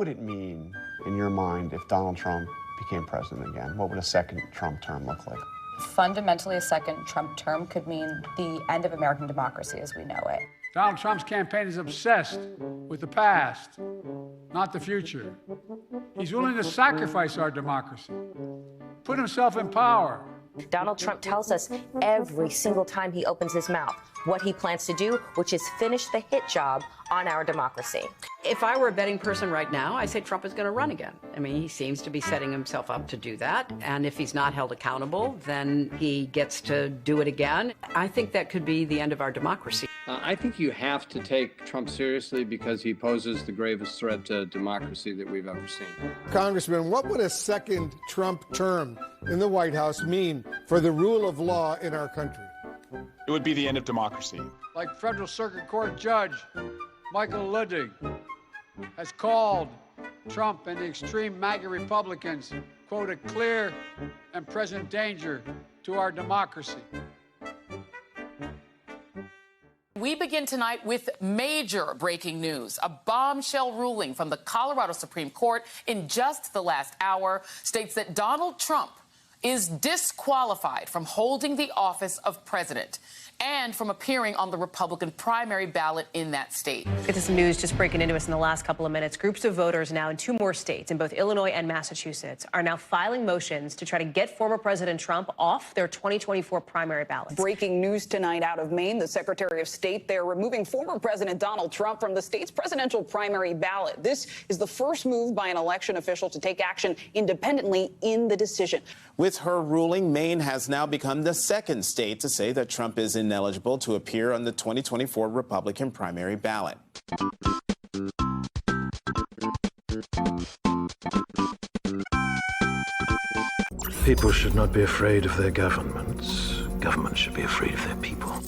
would it mean, in your mind, if Donald Trump became president again? What would a second Trump term look like? Fundamentally, a second Trump term could mean the end of American democracy as we know it. Donald Trump's campaign is obsessed with the past, not the future. He's willing to sacrifice our democracy, put himself in power. Donald Trump tells us every single time he opens his mouth what he plans to do, which is finish the hit job on our democracy. If I were a betting person right now, I say Trump is going to run again. I mean, he seems to be setting himself up to do that. And if he's not held accountable, then he gets to do it again. I think that could be the end of our democracy. I think you have to take Trump seriously because he poses the gravest threat to democracy that we've ever seen. Congressman, what would a second Trump term in the White House mean for the rule of law in our country? It would be the end of democracy. Like Federal Circuit Court Judge Michael Ludwig has called Trump and the extreme MAGA Republicans, quote, a clear and present danger to our democracy. We begin tonight with major breaking news. A bombshell ruling from the Colorado Supreme Court in just the last hour states that Donald Trump is disqualified from holding the office of president and from appearing on the Republican primary ballot in that state. Get to some news just breaking into us in the last couple of minutes. Groups of voters now in 2 more states, in both Illinois and Massachusetts, are now filing motions to try to get former President Trump off their 2024 primary ballots. Breaking news tonight out of Maine. The Secretary of State there removing former President Donald Trump from the state's presidential primary ballot. This is the first move by an election official to take action independently in the decision. With her ruling, Maine has now become the second state to say that Trump is ineligible to appear on the 2024 Republican primary ballot. People should not be afraid of their governments. Governments should be afraid of their people.